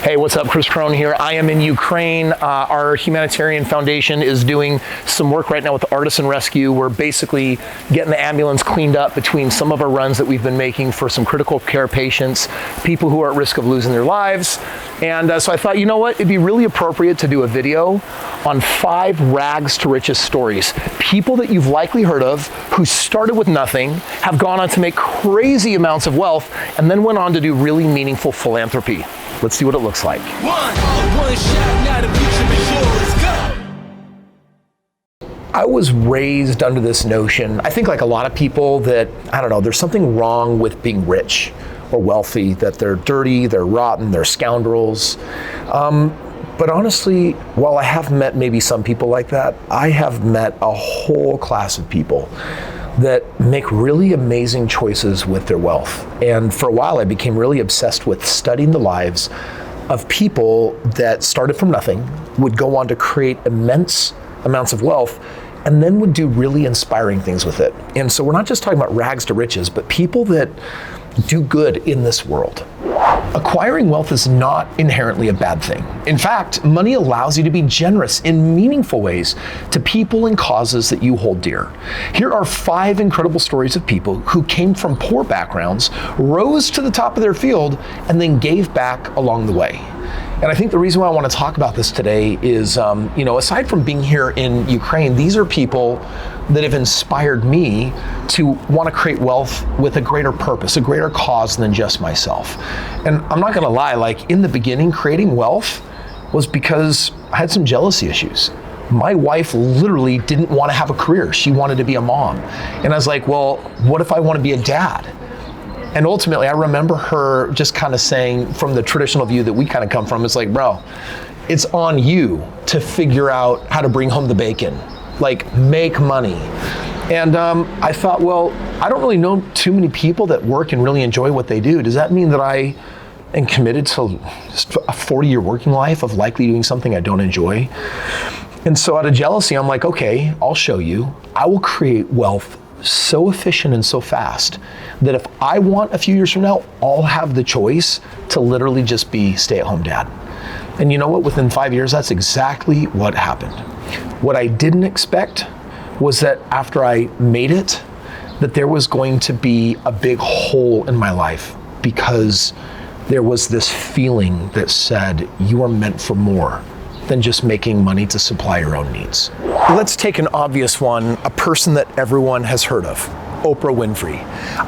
Hey, what's up? Kris Krohn here. I am in Ukraine. Our humanitarian foundation is doing some work right now with the Artisan Rescue. We're basically getting the ambulance cleaned up between some of our runs that we've been making for some critical care patients, people who are at risk of losing their lives. And so I thought, you know what? It'd be really appropriate to do a video on 5 rags to riches stories. People that you've likely heard of who started with nothing, have gone on to make crazy amounts of wealth, and then went on to do really meaningful philanthropy. Let's see what it looks like. One shot, now the future is yours. Go. I was raised under this notion, I think like a lot of people, that, I don't know, there's something wrong with being rich or wealthy, that they're dirty, they're rotten, they're scoundrels. But honestly, while I have met maybe some people like that, I have met a whole class of people that make really amazing choices with their wealth. And for a while, I became really obsessed with studying the lives of people that started from nothing, would go on to create immense amounts of wealth, and then would do really inspiring things with it. And so we're not just talking about rags to riches, but people that do good in this world. Acquiring wealth is not inherently a bad thing. In fact, money allows you to be generous in meaningful ways to people and causes that you hold dear. Here are 5 incredible stories of people who came from poor backgrounds, rose to the top of their field, and then gave back along the way. And I think the reason why I want to talk about this today is, aside from being here in Ukraine, these are people that have inspired me to want to create wealth with a greater purpose, a greater cause than just myself. And I'm not going to lie, like in the beginning, creating wealth was because I had some jealousy issues. My wife literally didn't want to have a career. She wanted to be a mom. And I was like, well, what if I want to be a dad? And ultimately, I remember her just kind of saying, from the traditional view that we kind of come from, it's like, bro, it's on you to figure out how to bring home the bacon, like make money. And I thought, well, I don't really know too many people that work and really enjoy what they do. Does that mean that I am committed to just a 40-year working life of likely doing something I don't enjoy? And so out of jealousy, I'm like, okay, I'll show you. I will create wealth so efficient and so fast that if I want a few years from now, I'll have the choice to literally just be stay-at-home dad. And you know what? Within 5 years, that's exactly what happened. What I didn't expect was that after I made it, that there was going to be a big hole in my life, because there was this feeling that said, you are meant for more than just making money to supply your own needs. Let's take an obvious one, a person that everyone has heard of, Oprah Winfrey.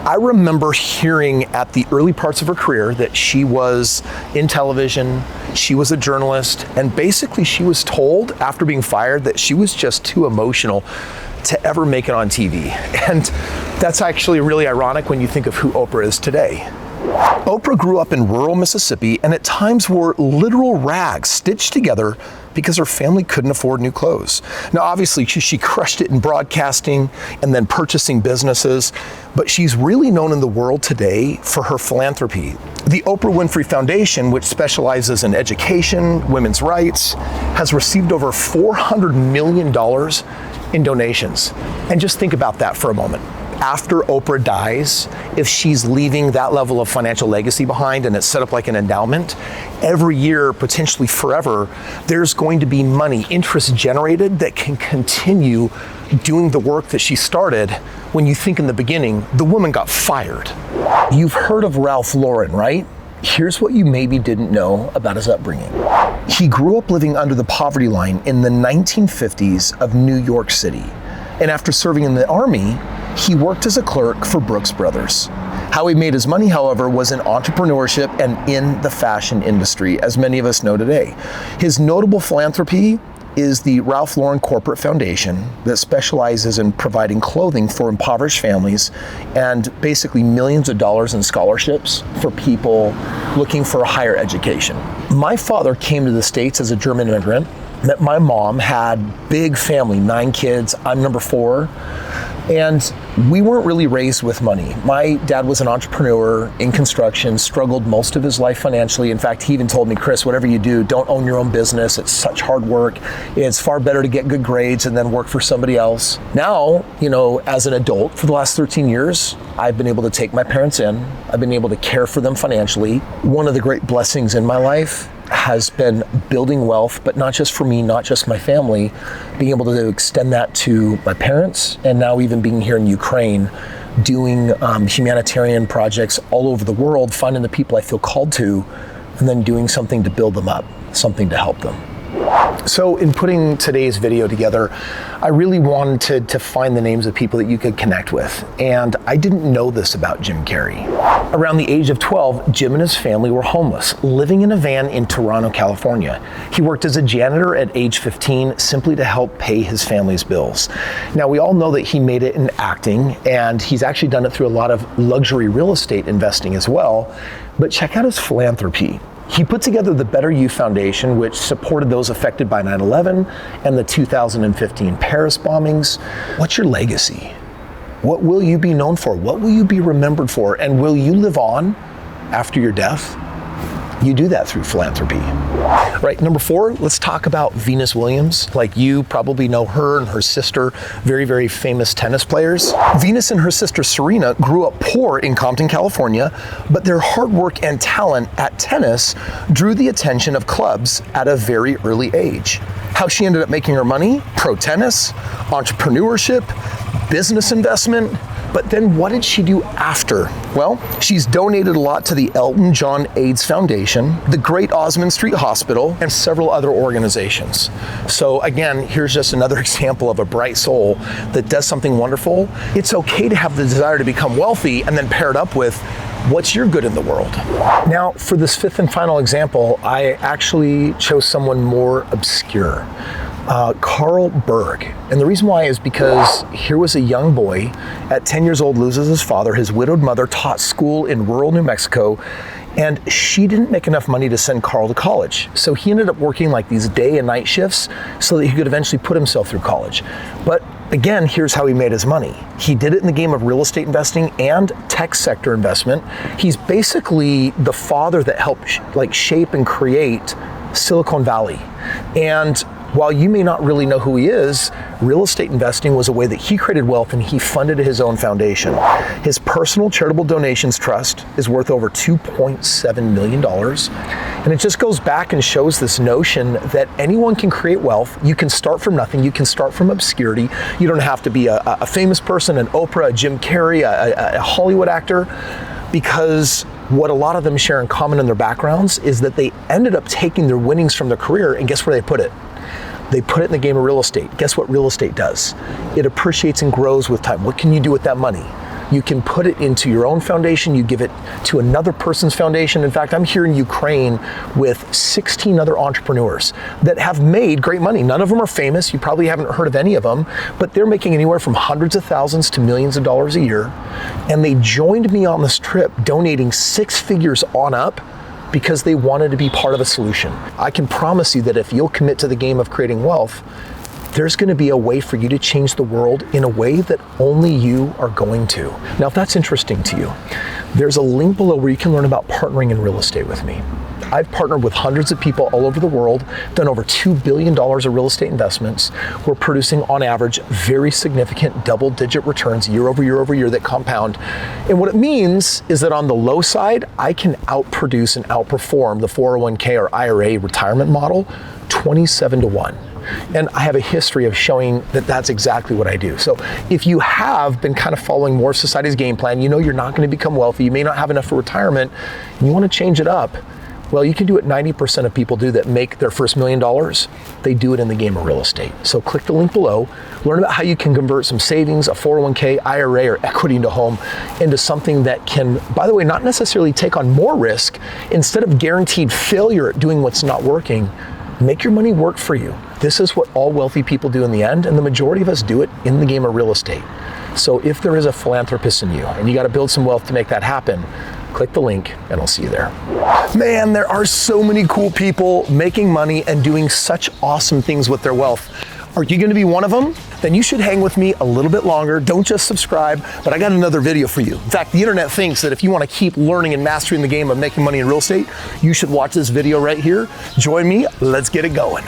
I remember hearing at the early parts of her career that she was in television, she was a journalist, and basically she was told after being fired that she was just too emotional to ever make it on TV. And that's actually really ironic when you think of who Oprah is today. Oprah grew up in rural Mississippi and at times wore literal rags stitched together because her family couldn't afford new clothes. Now, obviously, she crushed it in broadcasting and then purchasing businesses, but she's really known in the world today for her philanthropy. The Oprah Winfrey Foundation, which specializes in education, women's rights, has received over $400 million in donations. And just think about that for a moment. After Oprah dies, if she's leaving that level of financial legacy behind and it's set up like an endowment, every year, potentially forever, there's going to be money, interest generated, that can continue doing the work that she started. When you think in the beginning, the woman got fired. You've heard of Ralph Lauren, right? Here's what you maybe didn't know about his upbringing. He grew up living under the poverty line in the 1950s of New York City. And after serving in the Army, he worked as a clerk for Brooks Brothers. How he made his money, however, was in entrepreneurship and in the fashion industry, as many of us know today. His notable philanthropy is the Ralph Lauren Corporate Foundation that specializes in providing clothing for impoverished families and basically millions of dollars in scholarships for people looking for a higher education. My father came to the States as a German immigrant. That my mom had big family, 9 kids, I'm number 4. And we weren't really raised with money. My dad was an entrepreneur in construction, struggled most of his life financially. In fact, he even told me, Kris, whatever you do, don't own your own business. It's such hard work. It's far better to get good grades and then work for somebody else. Now, as an adult for the last 13 years, I've been able to take my parents in. I've been able to care for them financially. One of the great blessings in my life has been building wealth, but not just for me, not just my family, being able to extend that to my parents, and now even being here in Ukraine, doing humanitarian projects all over the world, finding the people I feel called to, and then doing something to build them up, something to help them. So in putting today's video together, I really wanted to find the names of people that you could connect with. And I didn't know this about Jim Carrey. Around the age of 12, Jim and his family were homeless, living in a van in Toronto, California. He worked as a janitor at age 15 simply to help pay his family's bills. Now, we all know that he made it in acting, and he's actually done it through a lot of luxury real estate investing as well. But check out his philanthropy. He put together the Better You Foundation, which supported those affected by 9/11 and the 2015 Paris bombings. What's your legacy? What will you be known for? What will you be remembered for? And will you live on after your death? You do that through philanthropy. Right, number 4, let's talk about Venus Williams. Like, you probably know her and her sister, very, very famous tennis players. Venus and her sister Serena grew up poor in Compton, California, but their hard work and talent at tennis drew the attention of clubs at a very early age. How she ended up making her money? Pro tennis, entrepreneurship, business investment. But then what did she do after? Well, she's donated a lot to the Elton John AIDS Foundation, the Great Osmond Street Hospital, and several other organizations. So again, here's just another example of a bright soul that does something wonderful. It's okay to have the desire to become wealthy and then pair it up with what's your good in the world. Now, for this 5th and final example, I actually chose someone more obscure. Carl Berg. And the reason why is because here was a young boy at 10 years old, loses his father. His widowed mother taught school in rural New Mexico, and she didn't make enough money to send Carl to college. So he ended up working like these day and night shifts so that he could eventually put himself through college. But again, here's how he made his money. He did it in the game of real estate investing and tech sector investment. He's basically the father that helped shape and create Silicon Valley. And while you may not really know who he is, real estate investing was a way that he created wealth, and he funded his own foundation. His personal charitable donations trust is worth over $2.7 million. And it just goes back and shows this notion that anyone can create wealth. You can start from nothing. You can start from obscurity. You don't have to be a famous person, an Oprah, a Jim Carrey, a Hollywood actor, because what a lot of them share in common in their backgrounds is that they ended up taking their winnings from their career, and guess where they put it? They put it in the game of real estate. Guess what real estate does? It appreciates and grows with time. What can you do with that money? You can put it into your own foundation. You give it to another person's foundation. In fact, I'm here in Ukraine with 16 other entrepreneurs that have made great money. None of them are famous. You probably haven't heard of any of them, but they're making anywhere from hundreds of thousands to millions of dollars a year. And they joined me on this trip, donating 6 figures on up, because they wanted to be part of a solution. I can promise you that if you'll commit to the game of creating wealth, there's gonna be a way for you to change the world in a way that only you are going to. Now, if that's interesting to you, there's a link below where you can learn about partnering in real estate with me. I've partnered with hundreds of people all over the world, done over $2 billion of real estate investments. We're producing, on average, very significant double-digit returns year over year over year that compound. And what it means is that on the low side, I can outproduce and outperform the 401k or IRA retirement model 27-1. And I have a history of showing that that's exactly what I do. So if you have been kind of following more of society's game plan, you know you're not going to become wealthy, you may not have enough for retirement, and you want to change it up, well, you can do what 90% of people do that make their first $1 million. They do it in the game of real estate. So click the link below, learn about how you can convert some savings, a 401k, IRA, or equity into home into something that can, by the way, not necessarily take on more risk. Instead of guaranteed failure at doing what's not working, make your money work for you. This is what all wealthy people do in the end, and the majority of us do it in the game of real estate. So if there is a philanthropist in you, and you got to build some wealth to make that happen, click the link and I'll see you there. Man, there are so many cool people making money and doing such awesome things with their wealth. Are you gonna be one of them? Then you should hang with me a little bit longer. Don't just subscribe, but I got another video for you. In fact, the internet thinks that if you wanna keep learning and mastering the game of making money in real estate, you should watch this video right here. Join me, let's get it going.